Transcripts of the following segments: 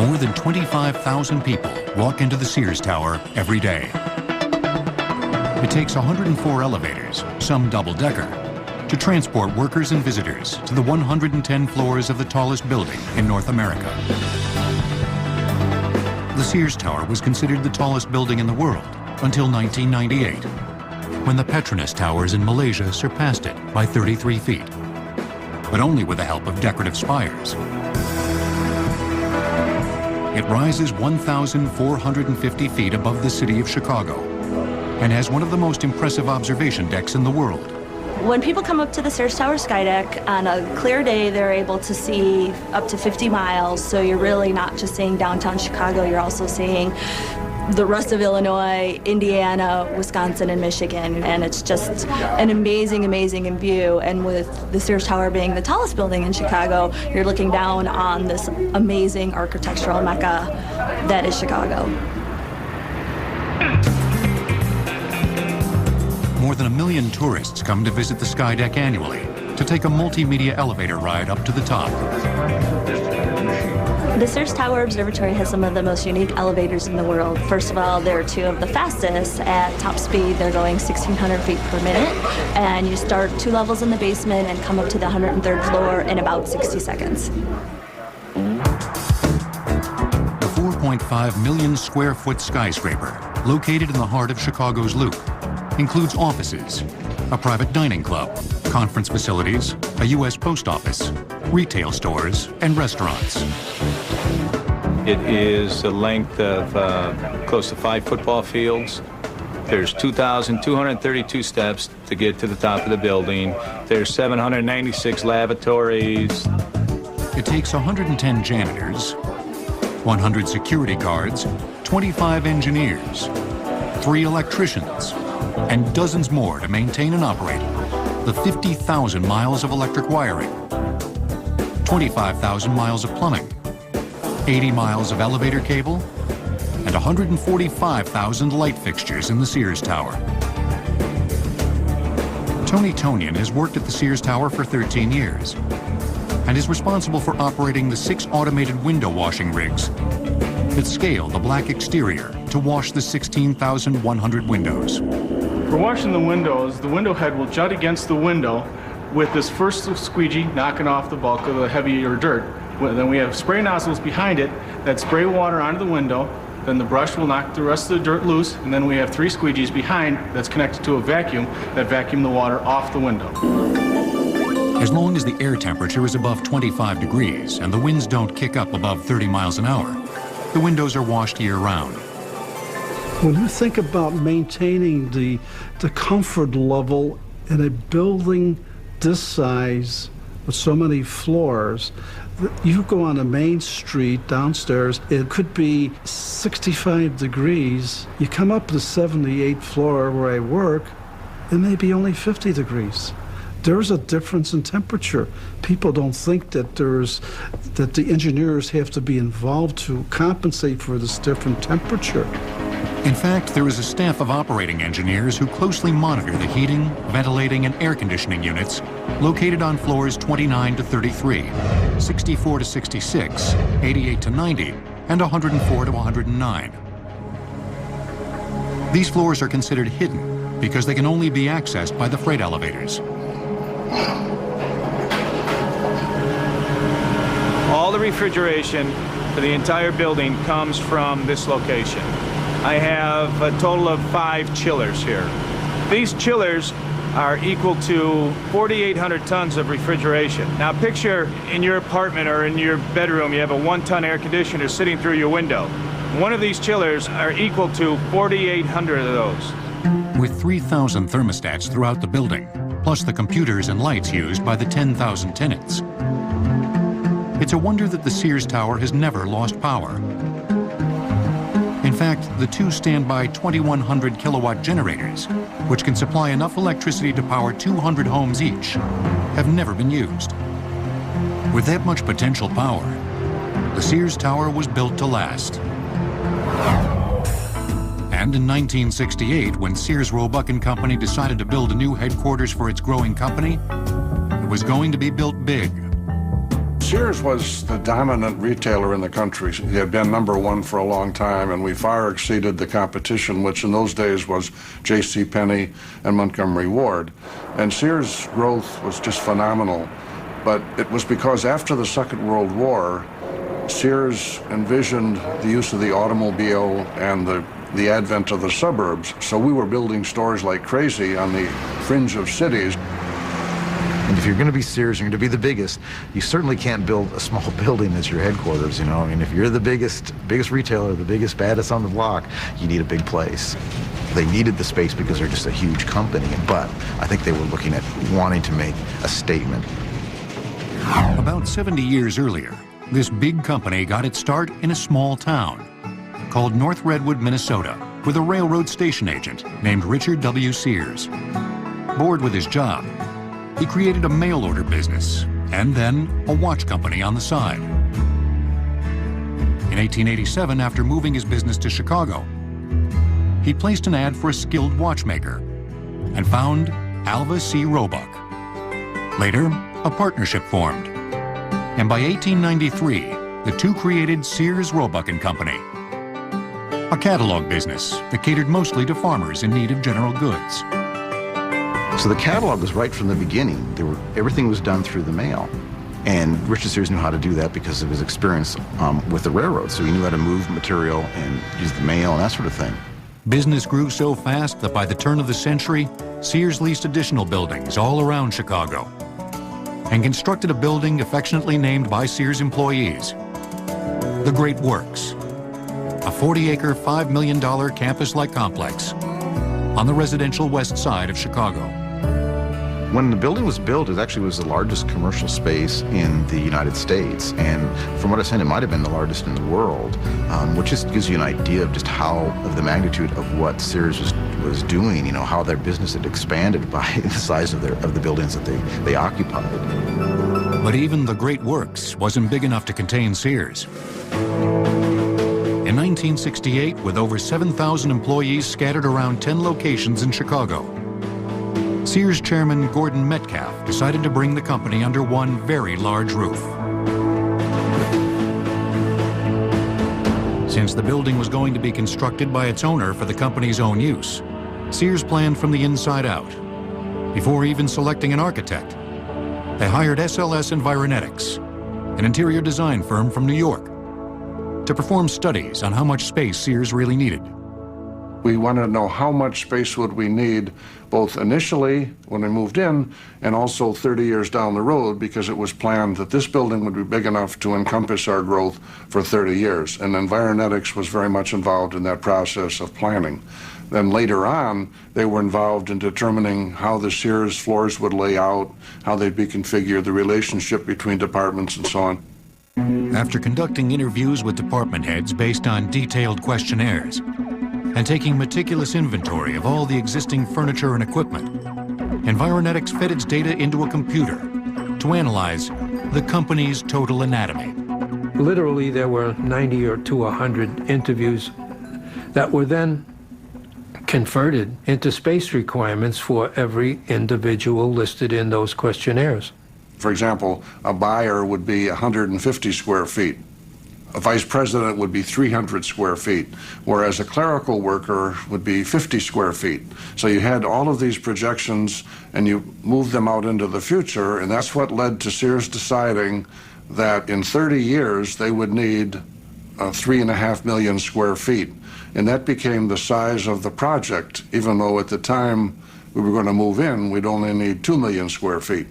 More than 25,000 people walk into the Sears Tower every day. It takes 104 elevators, some double-decker, to transport workers and visitors to the 110 floors of the tallest building in North America. The Sears Tower was considered the tallest building in the world until 1998, when the Petronas Towers in Malaysia surpassed it by 33 feet, but only with the help of decorative spires. It rises 1,450 feet above the city of Chicago and has one of the most impressive observation decks in the world. When people come up to the Sears Tower sky deck, on a clear day, they're able to see up to 50 miles. So you're really not just seeing downtown Chicago, you're also seeing the rest of Illinois, Indiana, Wisconsin, and Michigan. And it's just an amazing, amazing view. And with the Sears Tower being the tallest building in Chicago, you're looking down on this amazing architectural mecca that is Chicago. More than 1 million tourists come to visit the sky deck annually to take a multimedia elevator ride up to the top. The Sears Tower Observatory has some of the most unique elevators in the world. First of all, they're two of the fastest. At top speed, they're going 1,600 feet per minute, and you start 2 levels in the basement and come up to the 103rd floor in about 60 seconds. The 4.5 million square foot skyscraper, located in the heart of Chicago's Loop, includes offices, a private dining club, conference facilities, a U.S. post office, retail stores, and restaurants. It is a length of close to 5 football fields. There's 2,232 steps to get to the top of the building. There's 796 lavatories. It takes 110 janitors, 100 security guards, 25 engineers, 3 electricians, and dozens more to maintain and operate the 50,000 miles of electric wiring, 25,000 miles of plumbing, 80 miles of elevator cable, and 145,000 light fixtures in the Sears Tower. Tony Tonian has worked at the Sears Tower for 13 years and is responsible for operating the 6 automated window washing rigs that scale the black exterior to wash the 16,100 windows. For washing the windows, the window head will jut against the window with this first squeegee knocking off the bulk of the heavier dirt. Then we have spray nozzles behind it that spray water onto the window. Then the brush will knock the rest of the dirt loose, and then we have 3 squeegees behind that's connected to a vacuum that vacuum the water off the window. As long as the air temperature is above 25 degrees and the winds don't kick up above 30 miles an hour, the windows are washed year-round. When you think about maintaining the comfort level in a building this size with so many floors, you go on a main street downstairs, it could be 65 degrees. You come up to the 78th floor where I work, it may be only 50 degrees. There's a difference in temperature. People don't think that the engineers have to be involved to compensate for this different temperature. In fact, there is a staff of operating engineers who closely monitor the heating, ventilating, and air conditioning units located on floors 29 to 33, 64 to 66, 88 to 90, and 104 to 109. These floors are considered hidden because they can only be accessed by the freight elevators. All the refrigeration for the entire building comes from this location. I have a total of 5 chillers here. These chillers are equal to 4,800 tons of refrigeration. Now picture in your apartment or in your bedroom, you have a 1-ton air conditioner sitting through your window. One of these chillers are equal to 4,800 of those. With 3,000 thermostats throughout the building, plus the computers and lights used by the 10,000 tenants, it's a wonder that the Sears Tower has never lost power. In fact, the 2 standby 2,100 kilowatt generators, which can supply enough electricity to power 200 homes each, have never been used. With that much potential power, the Sears Tower was built to last. And in 1968, when Sears Roebuck and Company decided to build a new headquarters for its growing company, it was going to be built big. Sears was the dominant retailer in the country. He had been #1 for a long time, and we far exceeded the competition, which in those days was J.C. Penney and Montgomery Ward. And Sears' growth was just phenomenal. But it was because after the Second World War, Sears envisioned the use of the automobile and the advent of the suburbs. So we were building stores like crazy on the fringe of cities. And if you're going to be Sears, you're going to be the biggest, you certainly can't build a small building as your headquarters, you know. I mean, if you're the biggest retailer, the biggest, baddest on the block, you need a big place. They needed the space because they're just a huge company, but I think they were looking at wanting to make a statement. About 70 years earlier, this big company got its start in a small town called North Redwood, Minnesota, with a railroad station agent named Richard W. Sears. Bored with his job, he created a mail order business and then a watch company on the side. In 1887, after moving his business to Chicago, he placed an ad for a skilled watchmaker and found Alva C. Roebuck. Later, a partnership formed, and by 1893, the two created Sears, Roebuck & Company, a catalog business that catered mostly to farmers in need of general goods. So the catalog was right from the beginning. Everything was done through the mail. And Richard Sears knew how to do that because of his experience with the railroad. So he knew how to move material and use the mail and that sort of thing. Business grew so fast that by the turn of the century, Sears leased additional buildings all around Chicago and constructed a building affectionately named by Sears employees, the Great Works, a 40-acre, $5 million campus-like complex on the residential west side of Chicago. When the building was built, it actually was the largest commercial space in the United States, and from what I said, it might have been the largest in the world, which just gives you an idea of just of the magnitude of what Sears was doing, you know, how their business had expanded by the size of the buildings that they occupied. But even the Great Works wasn't big enough to contain Sears. In 1968, with over 7,000 employees scattered around 10 locations in Chicago, Sears chairman Gordon Metcalf decided to bring the company under one very large roof. Since the building was going to be constructed by its owner for the company's own use, Sears planned from the inside out. Before even selecting an architect, they hired SLS Environetics, an interior design firm from New York, to perform studies on how much space Sears really needed. We wanted to know how much space would we need, both initially when we moved in and also 30 years down the road, because it was planned that this building would be big enough to encompass our growth for 30 years. And Environetics was very much involved in that process of planning. Then later on, they were involved in determining how the Sears floors would lay out, how they'd be configured, the relationship between departments and so on. After conducting interviews with department heads based on detailed questionnaires and taking meticulous inventory of all the existing furniture and equipment, Environetics fed its data into a computer to analyze the company's total anatomy. Literally, there were 90 or to 100 interviews that were then converted into space requirements for every individual listed in those questionnaires. For example, a buyer would be 150 square feet. A vice president would be 300 square feet, whereas a clerical worker would be 50 square feet. So you had all of these projections and you moved them out into the future, and that's what led to Sears deciding that in 30 years they would need 3.5 million square feet. And that became the size of the project, even though at the time we were going to move in, we'd only need 2 million square feet.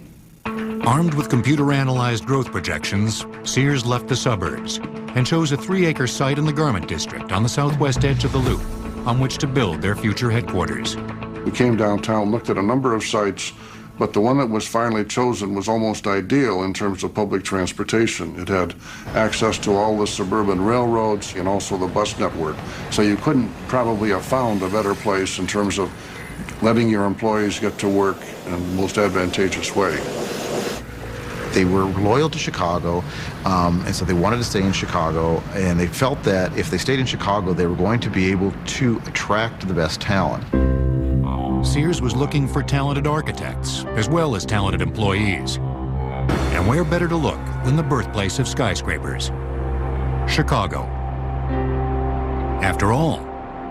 Armed with computer-analyzed growth projections, Sears left the suburbs and chose a 3-acre site in the garment district on the southwest edge of the Loop on which to build their future headquarters. We came downtown, looked at a number of sites, but the one that was finally chosen was almost ideal in terms of public transportation. It had access to all the suburban railroads and also the bus network. So you couldn't probably have found a better place in terms of letting your employees get to work in the most advantageous way. They were loyal to Chicago, and so they wanted to stay in Chicago, and they felt that if they stayed in Chicago, they were going to be able to attract the best talent. Sears was looking for talented architects as well as talented employees. And where better to look than the birthplace of skyscrapers, Chicago. After all,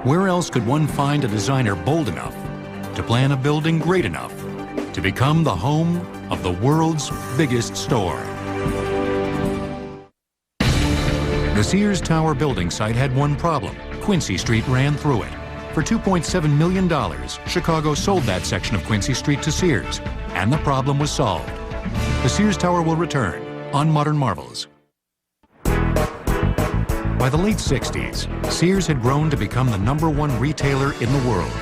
where else could one find a designer bold enough to plan a building great enough to become the home of the world's biggest store? The Sears Tower building site had one problem. Quincy Street ran through it. For $2.7 million, Chicago sold that section of Quincy Street to Sears, and the problem was solved. The Sears Tower will return on Modern Marvels. By the late 60s, Sears had grown to become the #1 retailer in the world.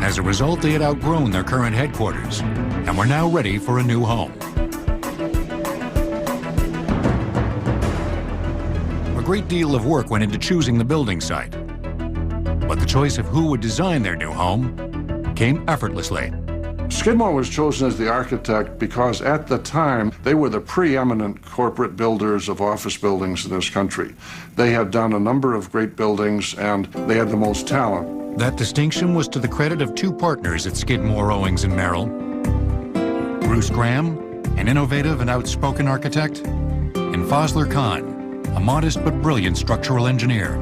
As a result, they had outgrown their current headquarters and were now ready for a new home. A great deal of work went into choosing the building site, but the choice of who would design their new home came effortlessly. Skidmore was chosen as the architect because at the time they were the preeminent corporate builders of office buildings in this country. They had done a number of great buildings and they had the most talent. That distinction was to the credit of two partners at Skidmore, Owings and Merrill. Bruce Graham, an innovative and outspoken architect, and Fazlur Khan, a modest but brilliant structural engineer.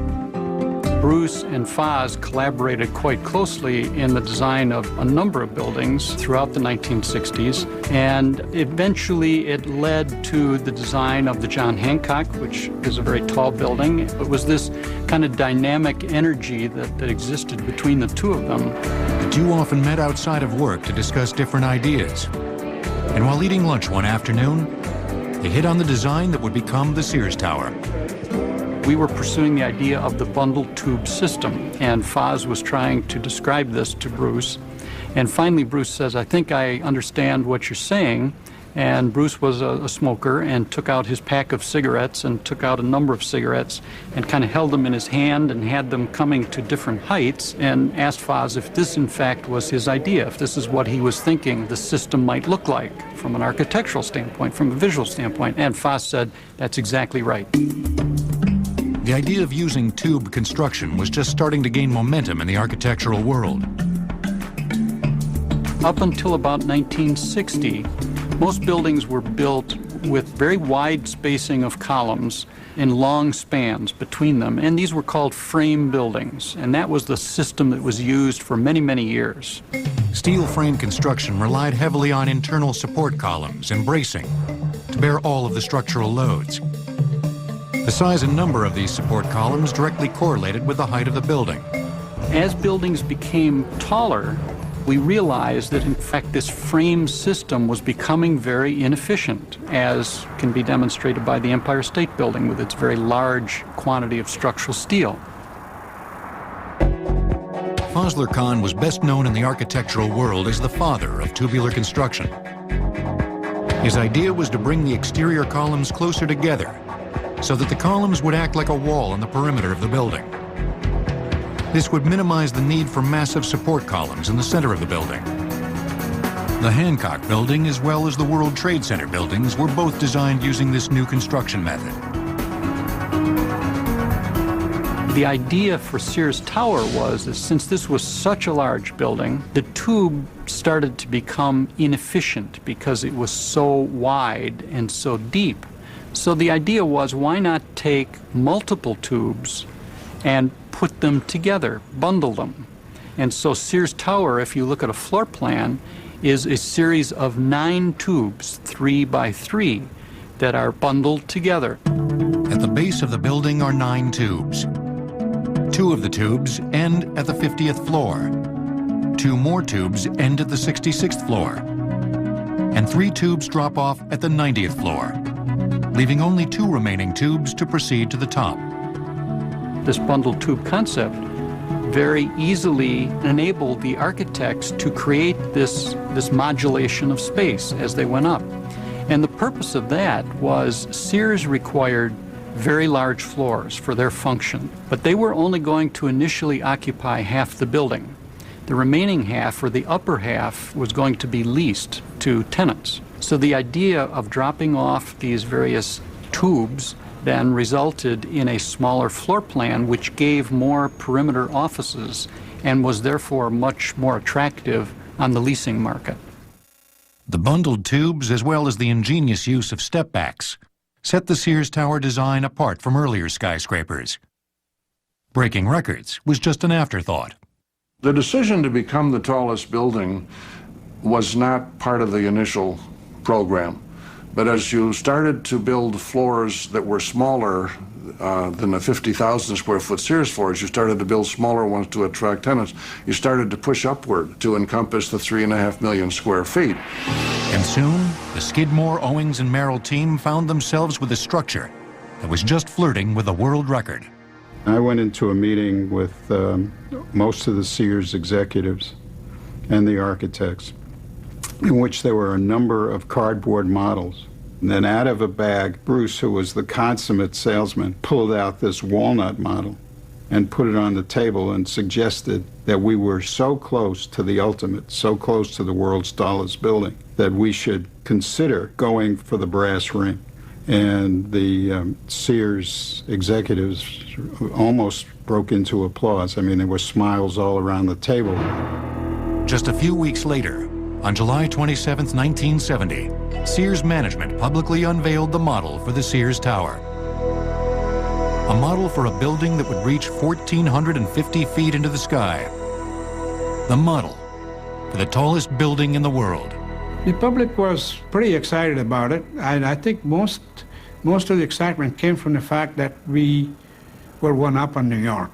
Bruce and Foz collaborated quite closely in the design of a number of buildings throughout the 1960s, and eventually it led to the design of the John Hancock, which is a very tall building. It was this kind of dynamic energy that existed between the two of them. The two often met outside of work to discuss different ideas. And while eating lunch one afternoon, they hit on the design that would become the Sears Tower. We were pursuing the idea of the bundled tube system, and Foz was trying to describe this to Bruce. And finally, Bruce says, "I think I understand what you're saying." And Bruce was a smoker and took out his pack of cigarettes and took out a number of cigarettes and kind of held them in his hand and had them coming to different heights and asked Foz if this, in fact, was his idea, if this is what he was thinking the system might look like from an architectural standpoint, from a visual standpoint. And Foz said, "That's exactly right." The idea of using tube construction was just starting to gain momentum in the architectural world. Up until about 1960, most buildings were built with very wide spacing of columns and long spans between them, and these were called frame buildings, and that was the system that was used for many, many years. Steel frame construction relied heavily on internal support columns and bracing to bear all of the structural loads. The size and number of these support columns directly correlated with the height of the building. As buildings became taller, we realized that, in fact, this frame system was becoming very inefficient, as can be demonstrated by the Empire State Building with its very large quantity of structural steel. Fazlur Khan was best known in the architectural world as the father of tubular construction. His idea was to bring the exterior columns closer together so that the columns would act like a wall on the perimeter of the building. This would minimize the need for massive support columns in the center of the building. The Hancock building, as well as the World Trade Center buildings, were both designed using this new construction method. The idea for Sears Tower was that since this was such a large building, the tube started to become inefficient because it was so wide and so deep. So the idea was, why not take multiple tubes and put them together, bundle them? And so Sears Tower, if you look at a floor plan, is a series of 9 tubes, 3 by 3, that are bundled together. At the base of the building are 9 tubes. 2 of the tubes end at the 50th floor. 2 more tubes end at the 66th floor. And 3 tubes drop off at the 90th floor, leaving only 2 remaining tubes to proceed to the top. This bundled tube concept very easily enabled the architects to create this modulation of space as they went up. And the purpose of that was Sears required very large floors for their function, but they were only going to initially occupy half the building. The remaining half, or the upper half, was going to be leased to tenants. So the idea of dropping off these various tubes then resulted in a smaller floor plan, which gave more perimeter offices and was therefore much more attractive on the leasing market. The bundled tubes, as well as the ingenious use of step-backs, set the Sears Tower design apart from earlier skyscrapers. Breaking records was just an afterthought. The decision to become the tallest building was not part of the initial program. But as you started to build floors that were smaller than the 50,000 square foot Sears floors, you started to build smaller ones to attract tenants. You started to push upward to encompass the 3.5 million square feet. And soon, the Skidmore, Owings, and Merrill team found themselves with a structure that was just flirting with a world record. I went into a meeting with most of the Sears executives and the architects, in which there were a number of cardboard models. And then out of a bag, Bruce, who was the consummate salesman, pulled out this walnut model and put it on the table and suggested that we were so close to the ultimate, so close to the world's tallest building, that we should consider going for the brass ring. And the Sears executives almost broke into applause. I mean, there were smiles all around the table. Just a few weeks later, on July 27, 1970, Sears management publicly unveiled the model for the Sears Tower. A model for a building that would reach 1,450 feet into the sky. The model for the tallest building in the world. The public was pretty excited about it, and I think most of the excitement came from the fact that we were one up on New York.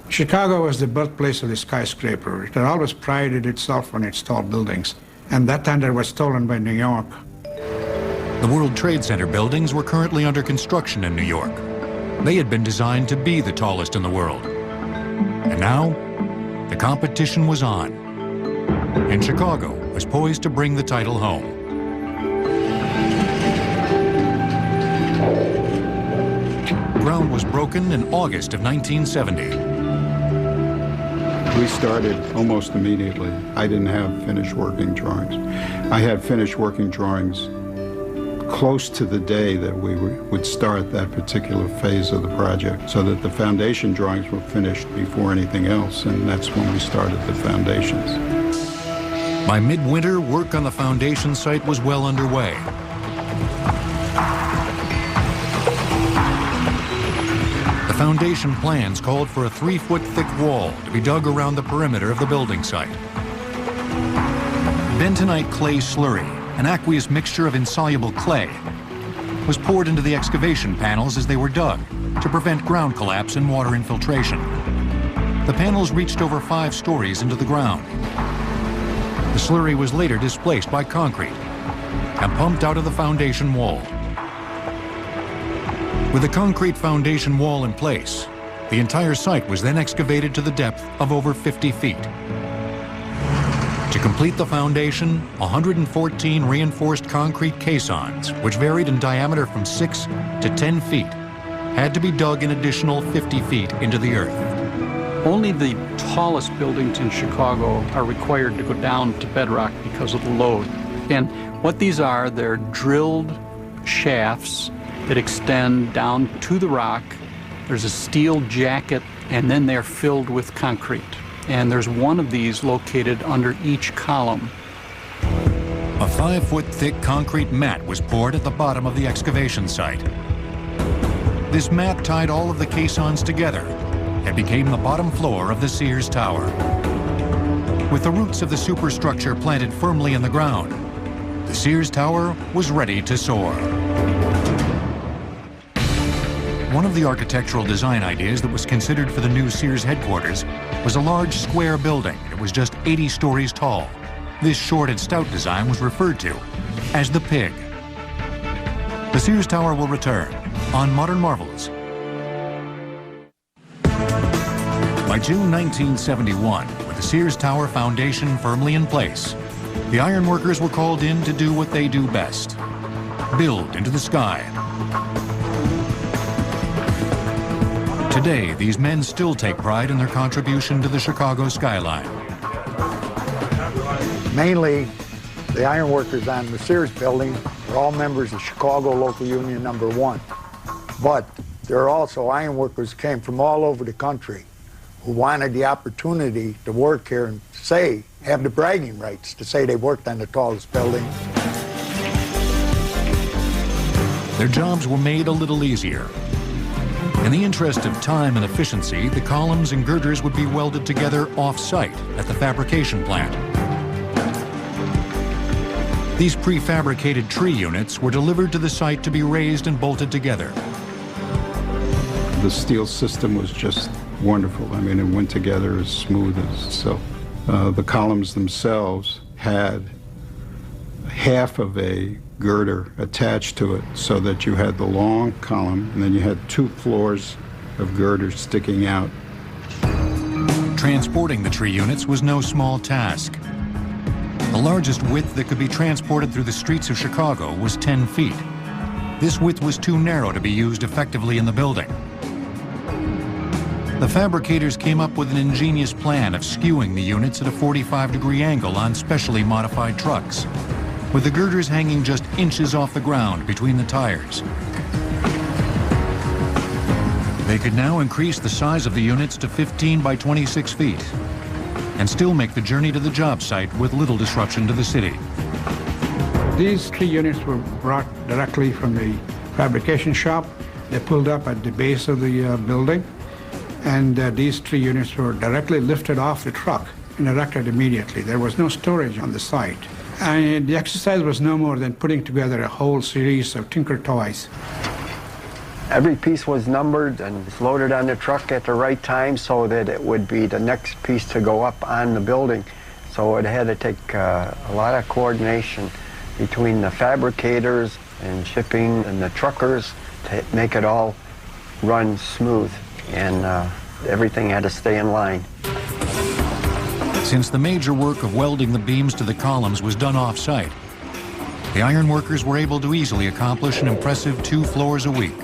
Chicago was the birthplace of the skyscraper. It had always prided itself on its tall buildings, and that thunder was stolen by New York. The World Trade Center buildings were currently under construction in New York. They had been designed to be the tallest in the world. And now, the competition was on. And Chicago was poised to bring the title home. Ground was broken in August of 1970. We started almost immediately. I didn't have finished working drawings. I had finished working drawings close to the day that we would start that particular phase of the project, so that the foundation drawings were finished before anything else, and that's when we started the foundations. By midwinter, work on the foundation site was well underway. The foundation plans called for a 3-foot thick wall to be dug around the perimeter of the building site. Bentonite clay slurry, an aqueous mixture of insoluble clay, was poured into the excavation panels as they were dug to prevent ground collapse and water infiltration. The panels reached over 5 stories into the ground. The slurry was later displaced by concrete and pumped out of the foundation wall. With the concrete foundation wall in place, the entire site was then excavated to the depth of over 50 feet. To complete the foundation, 114 reinforced concrete caissons, which varied in diameter from 6 to 10 feet, had to be dug an additional 50 feet into the earth. Only the tallest buildings in Chicago are required to go down to bedrock because of the load. And what these are, they're drilled shafts that extend down to the rock. There's a steel jacket, and then they're filled with concrete. And there's one of these located under each column. A 5-foot thick concrete mat was poured at the bottom of the excavation site. This mat tied all of the caissons together and became the bottom floor of the Sears Tower. With the roots of the superstructure planted firmly in the ground, the Sears Tower was ready to soar. One of the architectural design ideas that was considered for the new Sears headquarters was a large square building that was just 80 stories tall. This short and stout design was referred to as the Pig. The Sears Tower will return on Modern Marvels. By June 1971, with the Sears Tower foundation firmly in place, the ironworkers were called in to do what they do best: build into the sky. Today, these men still take pride in their contribution to the Chicago skyline. Mainly, the ironworkers on the Sears building are all members of Chicago Local Union Number 1. But there are also ironworkers who came from all over the country who wanted the opportunity to work here and say have the bragging rights to say they worked on the tallest building. Their jobs were made a little easier. In the interest of time and efficiency, the columns and girders would be welded together off-site at the fabrication plant. These prefabricated tree units were delivered to the site to be raised and bolted together. The steel system was just wonderful. I mean, it went together as smooth as silk. The columns themselves had half of a girder attached to it so that you had the long column and then you had 2 floors of girders sticking out. Transporting the tree units was no small task. The largest width that could be transported through the streets of Chicago was 10 feet. This width was too narrow to be used effectively in the building. The fabricators came up with an ingenious plan of skewing the units at a 45-degree angle on specially modified trucks, with the girders hanging just inches off the ground between the tires. They could now increase the size of the units to 15 by 26 feet and still make the journey to the job site with little disruption to the city. These 3 units were brought directly from the fabrication shop. They pulled up at the base of the building, and these 3 units were directly lifted off the truck and erected immediately. There was no storage on the site. And the exercise was no more than putting together a whole series of Tinker toys. Every piece was numbered and loaded on the truck at the right time so that it would be the next piece to go up on the building. So it had to take a lot of coordination between the fabricators and shipping and the truckers to make it all run smooth, and everything had to stay in line. Since the major work of welding the beams to the columns was done off-site, the ironworkers were able to easily accomplish an impressive 2 floors a week.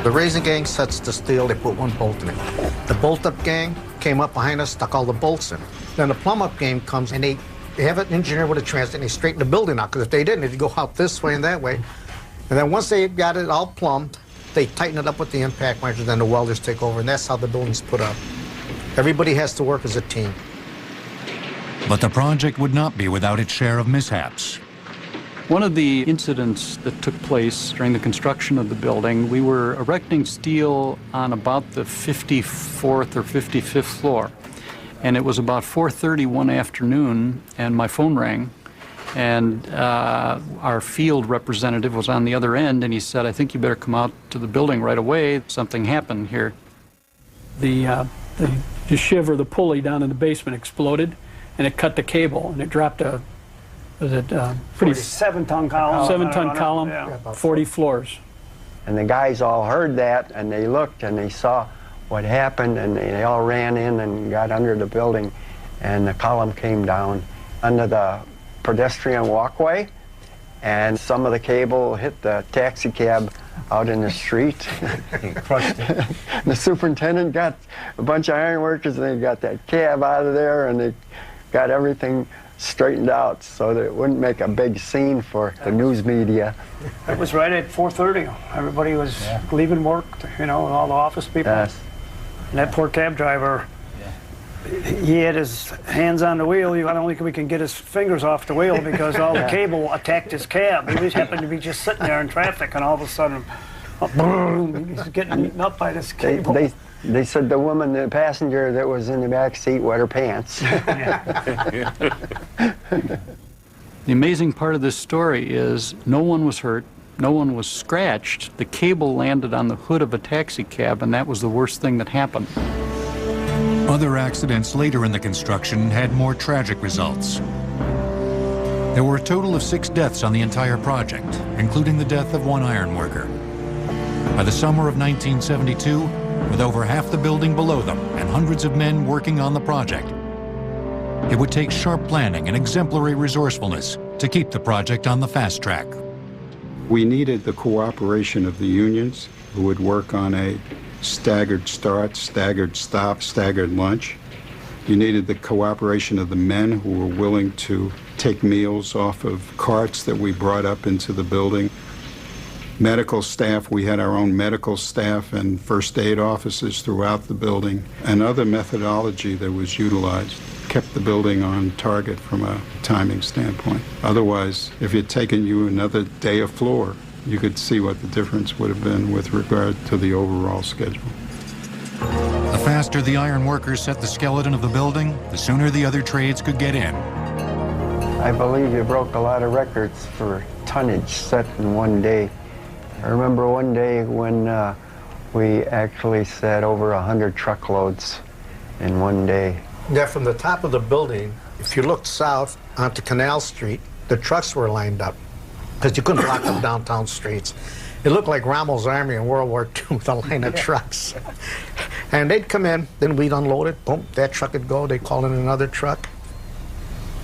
The raising gang sets the steel, they put 1 bolt in it. The bolt-up gang came up behind us, stuck all the bolts in. Then the plumb-up gang comes and they have an engineer with a transit and they straighten the building out, because if they didn't, it'd go out this way and that way. And then once they got it all plumbed, they tighten it up with the impact measure, then the welders take over, and that's how the building's put up. Everybody has to work as a team. But the project would not be without its share of mishaps. One of the incidents that took place during the construction of the building, we were erecting steel on about the 54th or 55th floor. And it was about 4:30 one afternoon, and my phone rang. And our field representative was on the other end, and he said, "I think you better come out to the building right away. Something happened here." The shiv, or the pulley down in the basement, exploded, and it cut the cable, and it dropped a, pretty 7-ton column. 7-ton column, yeah. 40 floors. And the guys all heard that, and they looked and they saw what happened, and they all ran in and got under the building, and the column came down under the pedestrian walkway, and some of the cable hit the taxi cab out in the street. Crushed it. The superintendent got a bunch of iron workers, and they got that cab out of there, and they got everything straightened out so that it wouldn't make a big scene for the news media. It was right at 4:30. Everybody was leaving work, all the office people. Yes. And that poor cab driver, he had his hands on the wheel. I don't think we can get his fingers off the wheel because all the cable attacked his cab. He just happened to be just sitting there in traffic, and all of a sudden, he's getting eaten up by this cable. They said the woman, the passenger that was in the back seat, wet her pants. The amazing part of this story is no one was hurt, no one was scratched. The cable landed on the hood of a taxi cab, and that was the worst thing that happened. Other accidents later in the construction had more tragic results. There were a total of 6 deaths on the entire project, including the death of 1 ironworker. By the summer of 1972, with over half the building below them and hundreds of men working on the project, it would take sharp planning and exemplary resourcefulness to keep the project on the fast track. We needed the cooperation of the unions, who would work on a staggered start, staggered stop, staggered lunch. You needed the cooperation of the men who were willing to take meals off of carts that we brought up into the building. Medical staff, we had our own medical staff and first aid offices throughout the building, and other methodology that was utilized kept the building on target from a timing standpoint. Otherwise, if it had taken you another day of floor, you could see what the difference would have been with regard to the overall schedule. The faster the iron workers set the skeleton of the building, the sooner the other trades could get in. I believe you broke a lot of records for tonnage set in one day. I remember one day when we actually set over 100 truckloads in one day. Yeah, from the top of the building, if you looked south onto Canal Street, the trucks were lined up because you couldn't block up downtown streets. It looked like Rommel's army in World War II with a line of trucks. And they'd come in, then we'd unload it, boom, that truck would go, they'd call in another truck.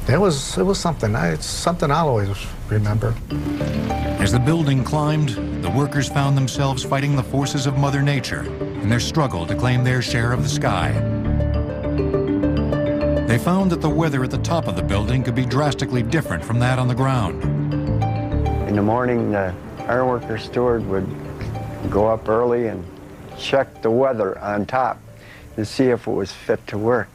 It was something. It's something I'll always remember. As the building climbed, the workers found themselves fighting the forces of Mother Nature in their struggle to claim their share of the sky. They found that the weather at the top of the building could be drastically different from that on the ground. In the morning, the ironworker steward would go up early and check the weather on top to see if it was fit to work.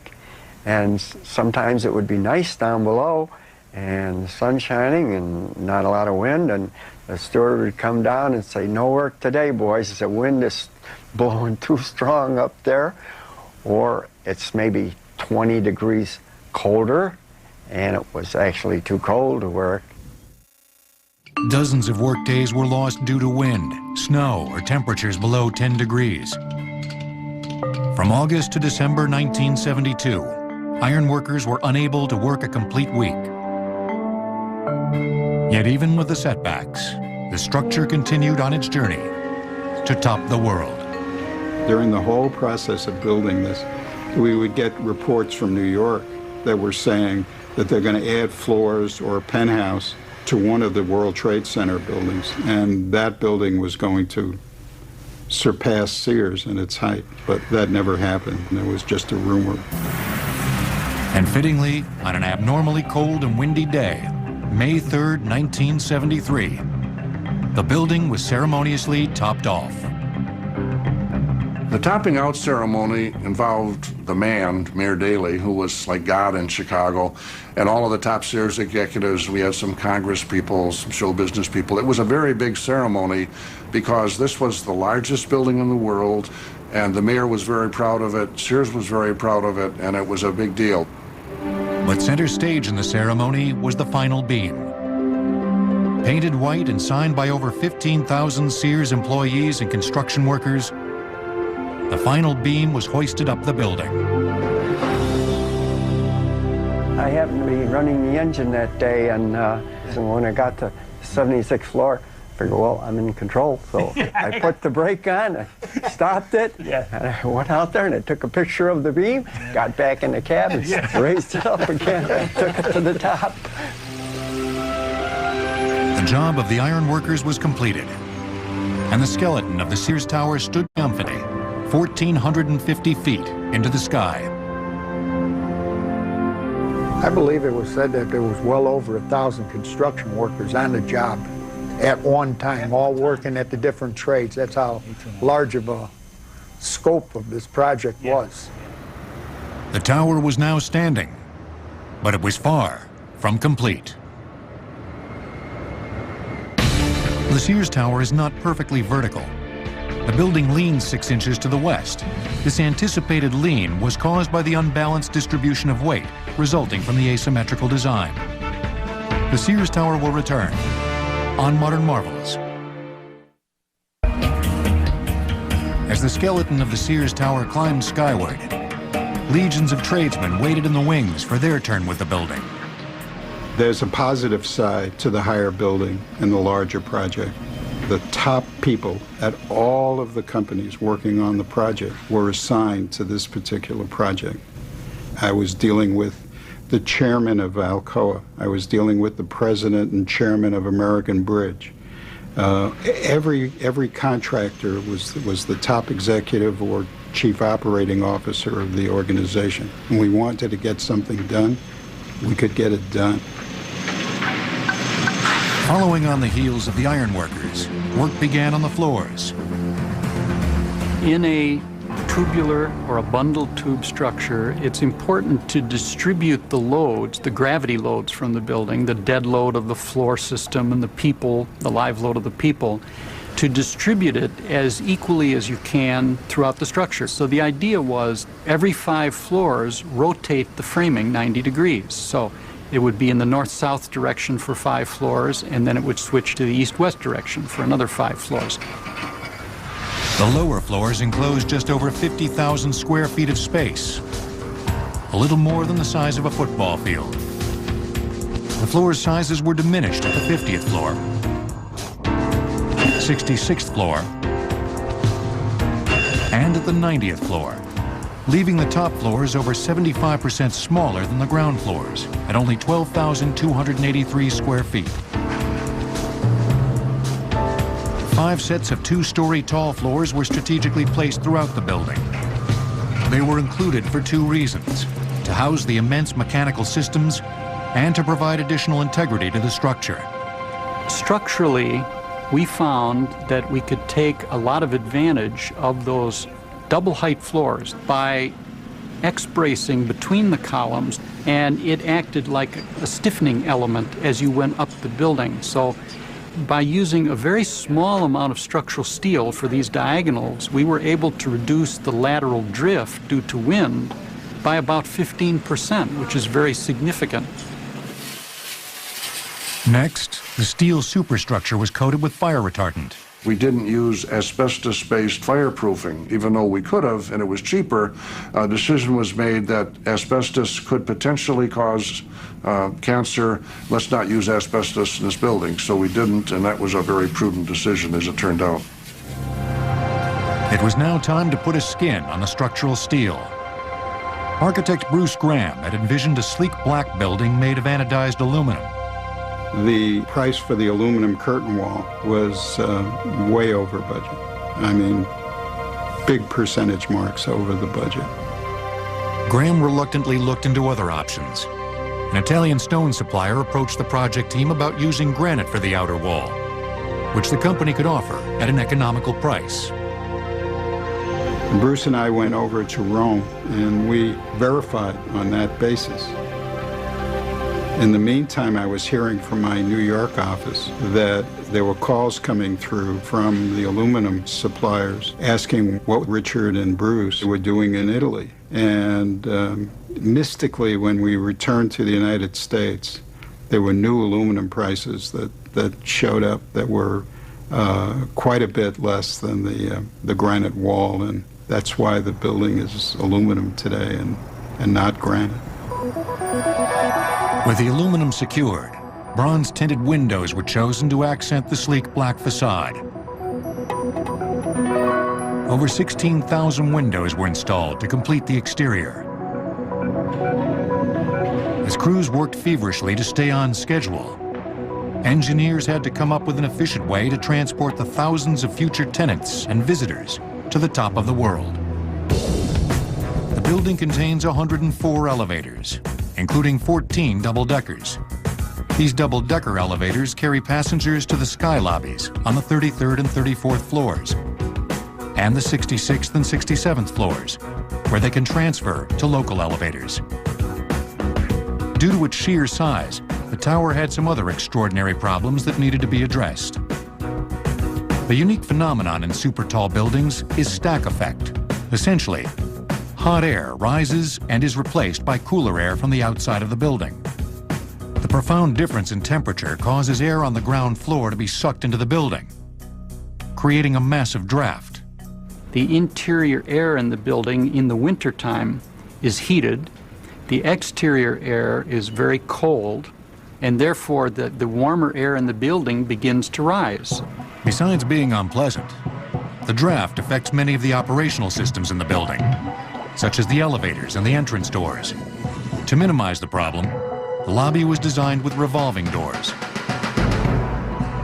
And sometimes it would be nice down below and the sun shining and not a lot of wind, and the steward would come down and say, "No work today, boys. The wind is blowing too strong up there," or it's maybe 20 degrees colder and it was actually too cold to work. Dozens of work days were lost due to wind, snow, or temperatures below 10 degrees. From August to December 1972, iron workers were unable to work a complete week. Yet even with the setbacks, the structure continued on its journey to top the world. During the whole process of building this, we would get reports from New York that were saying that they're going to add floors or a penthouse to one of the World Trade Center buildings, and that building was going to surpass Sears in its height, but that never happened. It was just a rumor. And fittingly, on an abnormally cold and windy day, May 3rd, 1973, the building was ceremoniously topped off. The topping out ceremony involved the man, Mayor Daley, who was like God in Chicago, and all of the top Sears executives. We had some Congress people, some show business people. It was a very big ceremony because this was the largest building in the world, and the mayor was very proud of it, Sears was very proud of it, and it was a big deal. But center stage in the ceremony was the final beam. Painted white and signed by over 15,000 Sears employees and construction workers, the final beam was hoisted up the building. I happened to be running the engine that day, and when I got to the 76th floor, I figured, well, I'm in control. So I put the brake on, I stopped it, and I went out there and I took a picture of the beam, got back in the cab and raised it up again, and took it to the top. The job of the iron workers was completed, and the skeleton of the Sears Tower stood triumphantly 1,450 feet into the sky. I believe it was said that there was well over 1,000 construction workers on the job at one time, all working at the different trades. That's how large of a scope of this project was. The tower was now standing, but it was far from complete. The Sears Tower is not perfectly vertical. The building leans 6 inches to the west. This anticipated lean was caused by the unbalanced distribution of weight resulting from the asymmetrical design. The Sears Tower will return on Modern Marvels. As the skeleton of the Sears Tower climbed skyward, legions of tradesmen waited in the wings for their turn with the building. There's a positive side to the higher building and the larger project. The top people at all of the companies working on the project were assigned to this particular project. I was dealing with the chairman of Alcoa. I was dealing with the president and chairman of American Bridge. Every contractor was the top executive or chief operating officer of the organization. When we wanted to get something done, we could get it done. Following on the heels of the ironworkers, work began on the floors. In a tubular or a bundled tube structure, it's important to distribute the loads, the gravity loads from the building, the dead load of the floor system and the people, the live load of the people, to distribute it as equally as you can throughout the structure. So the idea was every 5 floors rotate the framing 90 degrees. So it would be in the north-south direction for 5 floors, and then it would switch to the east-west direction for another 5 floors. The lower floors enclosed just over 50,000 square feet of space, a little more than the size of a football field. The floor sizes were diminished at the 50th floor, 66th floor, and at the 90th floor, leaving the top floors over 75% smaller than the ground floors at only 12,283 square feet. 5 sets of 2-story tall floors were strategically placed throughout the building. They were included for 2 reasons: to house the immense mechanical systems and to provide additional integrity to the structure. Structurally, we found that we could take a lot of advantage of those double height floors by X-bracing between the columns, and it acted like a stiffening element as you went up the building. So by using a very small amount of structural steel for these diagonals, we were able to reduce the lateral drift due to wind by about 15%, which is very significant. Next, the steel superstructure was coated with fire retardant. We didn't use asbestos-based fireproofing, even though we could have, and it was cheaper. A decision was made that asbestos could potentially cause cancer. Let's not use asbestos in this building. So we didn't, and that was a very prudent decision, as it turned out. It was now time to put a skin on the structural steel. Architect Bruce Graham had envisioned a sleek black building made of anodized aluminum. The price for the aluminum curtain wall was way over budget. I mean, big percentage marks over the budget. Graham reluctantly looked into other options. An Italian stone supplier approached the project team about using granite for the outer wall, which the company could offer at an economical price. Bruce and I went over to Rome, and we verified on that basis. In the meantime, I was hearing from my New York office that there were calls coming through from the aluminum suppliers asking what Richard and Bruce were doing in Italy. And mystically, when we returned to the United States, there were new aluminum prices that showed up that were quite a bit less than the granite wall, and that's why the building is aluminum today and not granite. With the aluminum secured, bronze-tinted windows were chosen to accent the sleek black facade. Over 16,000 windows were installed to complete the exterior. As crews worked feverishly to stay on schedule, engineers had to come up with an efficient way to transport the thousands of future tenants and visitors to the top of the world. The building contains 104 elevators, including 14 double-deckers. These double-decker elevators carry passengers to the sky lobbies on the 33rd and 34th floors, and the 66th and 67th floors, where they can transfer to local elevators. Due to its sheer size, the tower had some other extraordinary problems that needed to be addressed. The unique phenomenon in super tall buildings is stack effect. Essentially, hot air rises and is replaced by cooler air from the outside of the building. The profound difference in temperature causes air on the ground floor to be sucked into the building, creating a massive draft. The interior air in the building in the wintertime is heated. The exterior air is very cold, and therefore the warmer air in the building begins to rise. Besides being unpleasant, the draft affects many of the operational systems in the building, such as the elevators and the entrance doors. To minimize the problem, the lobby was designed with revolving doors.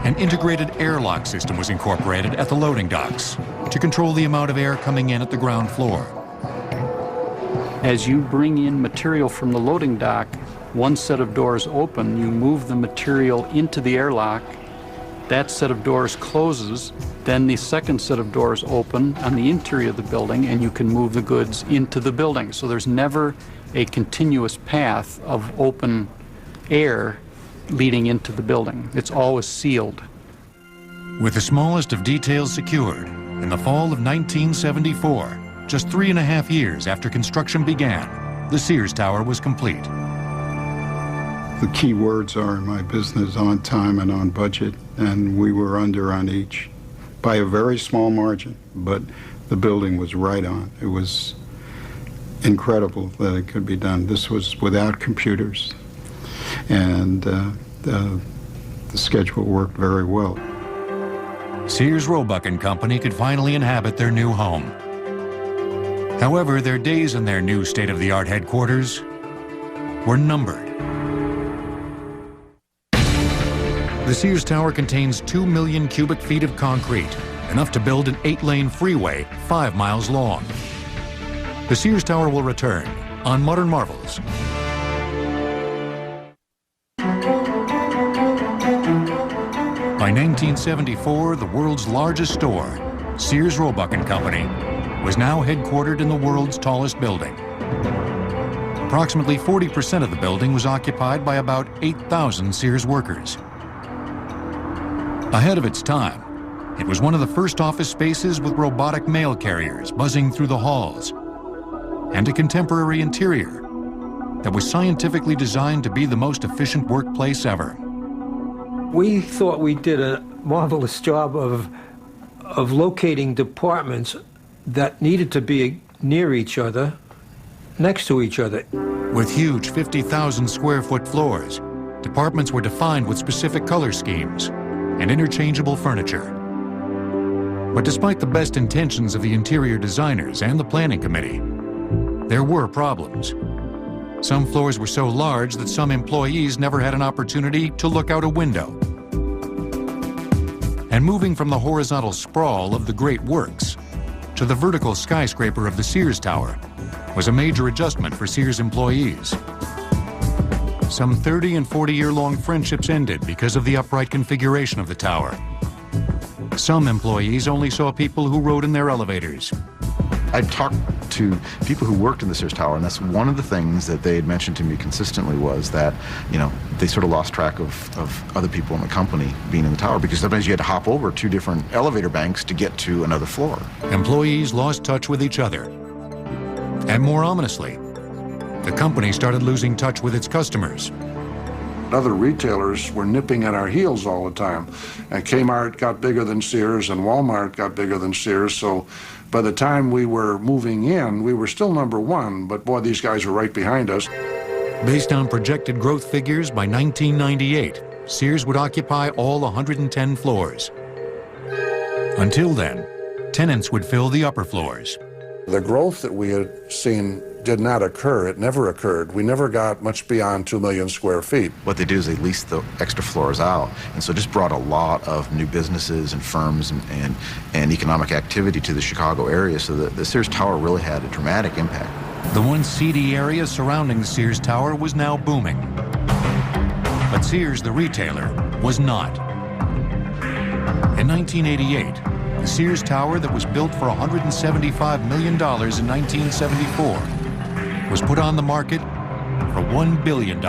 An integrated airlock system was incorporated at the loading docks to control the amount of air coming in at the ground floor. As you bring in material from the loading dock, one set of doors open, you move the material into the airlock, that set of doors closes, then the second set of doors open on the interior of the building, and you can move the goods into the building. So there's never a continuous path of open air leading into the building. It's always sealed. With the smallest of details secured, in the fall of 1974, just 3.5 years after construction began, the Sears Tower was complete. The key words are in my business: on time and on budget, and we were under on each by a very small margin, but the building was right on. It was incredible that it could be done. This was without computers, and the schedule worked very well. Sears, Roebuck and Company could finally inhabit their new home. However, their days in their new state-of-the-art headquarters were numbered. The Sears Tower contains 2 million cubic feet of concrete, enough to build an 8-lane freeway 5 miles long. The Sears Tower will return on Modern Marvels. By 1974, the world's largest store, Sears, Roebuck and Company, was now headquartered in the world's tallest building. Approximately 40% of the building was occupied by about 8,000 Sears workers. Ahead of its time, it was one of the first office spaces with robotic mail carriers buzzing through the halls, and a contemporary interior that was scientifically designed to be the most efficient workplace ever. We thought we did a marvelous job of locating departments that needed to be near each other, next to each other. With huge 50,000 square foot floors, departments were defined with specific color schemes and interchangeable furniture. But despite the best intentions of the interior designers and the planning committee, there were problems. Some floors were so large that some employees never had an opportunity to look out a window. And moving from the horizontal sprawl of the Great Works to the vertical skyscraper of the Sears Tower was a major adjustment for Sears employees. Some 30 and 40-year-long friendships ended because of the upright configuration of the tower. Some employees only saw people who rode in their elevators. I talked to people who worked in the Sears Tower, and that's one of the things that they had mentioned to me consistently was that, you know, they sort of lost track of other people in the company being in the tower because sometimes you had to hop over 2 different elevator banks to get to another floor. Employees lost touch with each other. And more ominously, the company started losing touch with its customers. Other retailers were nipping at our heels all the time. And Kmart got bigger than Sears, and Walmart got bigger than Sears. So by the time we were moving in, we were still #1, but boy, these guys were right behind us. Based on projected growth figures, by 1998, Sears would occupy all 110 floors. Until then, tenants would fill the upper floors. The growth that we had seen did not occur. It never occurred. We never got much beyond 2 million square feet. What they do is they lease the extra floors out, and so it just brought a lot of new businesses and firms and economic activity to the Chicago area, so the Sears Tower really had a dramatic impact. The once seedy area surrounding the Sears Tower was now booming. But Sears, the retailer, was not. In 1988, the Sears Tower that was built for $175 million in 1974 was put on the market for $1 billion.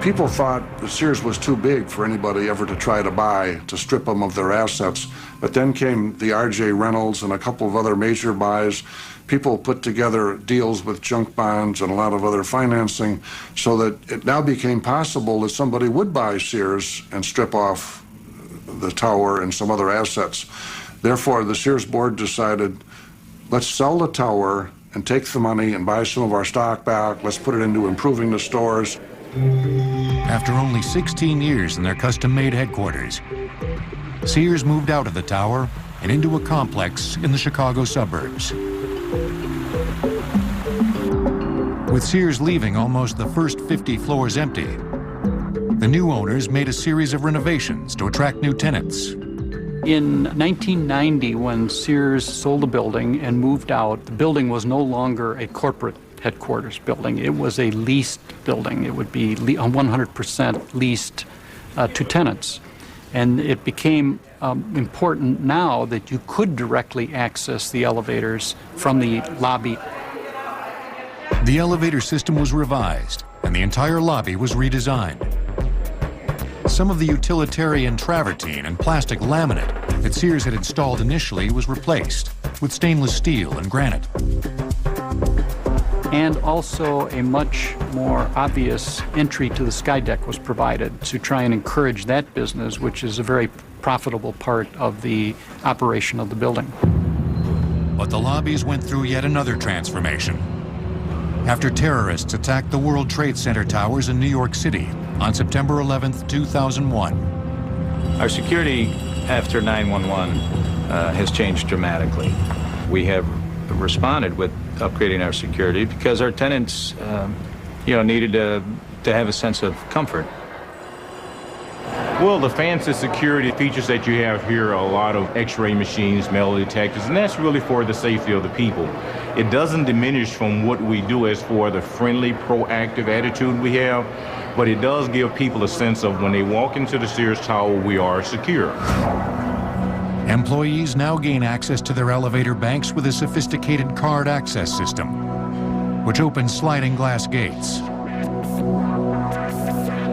People thought that Sears was too big for anybody ever to try to buy, to strip them of their assets. But then came the R.J. Reynolds and a couple of other major buys. People put together deals with junk bonds and a lot of other financing so that it now became possible that somebody would buy Sears and strip off the tower and some other assets. Therefore, the Sears board decided, let's sell the tower and take the money and buy some of our stock back. Let's put it into improving the stores. After only 16 years in their custom-made headquarters, Sears moved out of the tower and into a complex in the Chicago suburbs. With Sears leaving almost the first 50 floors empty, the new owners made a series of renovations to attract new tenants. In 1990, when Sears sold the building and moved out, the building was no longer a corporate headquarters building. It was a leased building. It would be 100% leased to tenants. And it became important now that you could directly access the elevators from the lobby. The elevator system was revised, and the entire lobby was redesigned. Some of the utilitarian travertine and plastic laminate that Sears had installed initially was replaced with stainless steel and granite. And also a much more obvious entry to the sky deck was provided to try and encourage that business, which is a very profitable part of the operation of the building. But the lobbies went through yet another transformation. After terrorists attacked the World Trade Center towers in New York City on September 11th, 2001. Our security after 9/11 has changed dramatically. We have responded with upgrading our security because our tenants, needed to have a sense of comfort. Well, the fancy security features that you have here are a lot of x-ray machines, metal detectors, and that's really for the safety of the people. It doesn't diminish from what we do as for the friendly, proactive attitude we have, but it does give people a sense of when they walk into the Sears Tower, we are secure. Employees now gain access to their elevator banks with a sophisticated card access system, which opens sliding glass gates.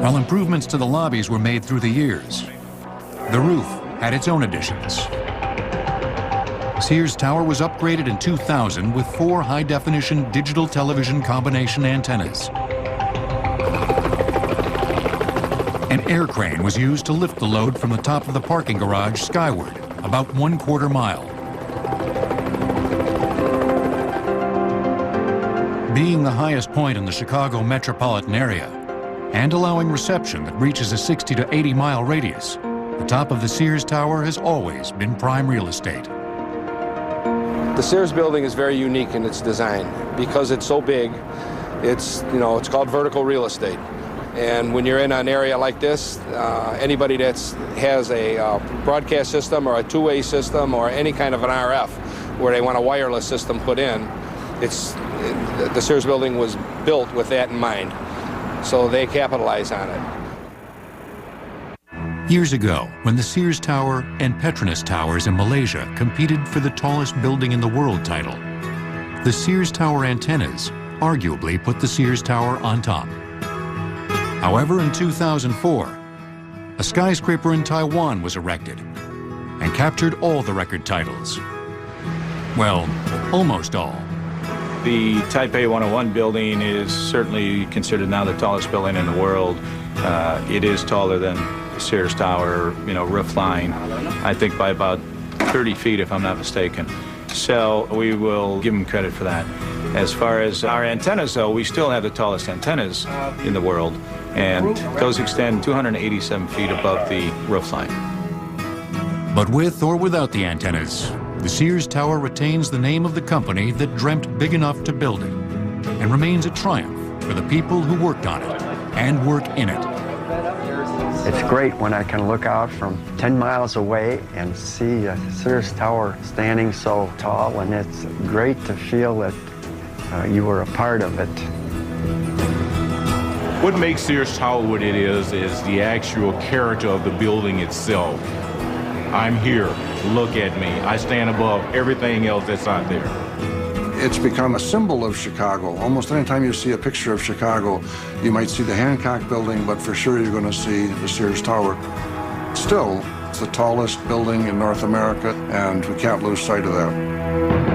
While improvements to the lobbies were made through the years, the roof had its own additions. Sears Tower was upgraded in 2000 with 4 high-definition digital television combination antennas. An air crane was used to lift the load from the top of the parking garage skyward, about 1/4 mile. Being the highest point in the Chicago metropolitan area, and allowing reception that reaches a 60 to 80 mile radius, the top of the Sears Tower has always been prime real estate. The Sears building is very unique in its design because it's so big. It's called vertical real estate. And when you're in an area like this, anybody that has a broadcast system or a two-way system or any kind of an RF where they want a wireless system put in, the Sears building was built with that in mind. So they capitalize on it. Years ago, when the Sears Tower and Petronas Towers in Malaysia competed for the tallest building in the world title, the Sears Tower antennas arguably put the Sears Tower on top. However, in 2004, a skyscraper in Taiwan was erected and captured all the record titles. Well, almost all. The Taipei 101 building is certainly considered now the tallest building in the world. It is taller than the Sears Tower, roof line, I think by about 30 feet if I'm not mistaken. So we will give them credit for that. As far as our antennas, though, we still have the tallest antennas in the world, and those extend 287 feet above the roof line. But with or without the antennas, the Sears Tower retains the name of the company that dreamt big enough to build it, and remains a triumph for the people who worked on it and work in it. It's great when I can look out from 10 miles away and see a Sears Tower standing so tall, and it's great to feel that you were a part of it. What makes Sears Tower what it is the actual character of the building itself. I'm here, look at me. I stand above everything else that's out there. It's become a symbol of Chicago. Almost anytime you see a picture of Chicago, you might see the Hancock building, but for sure you're going to see the Sears Tower. Still, it's the tallest building in North America, and we can't lose sight of that.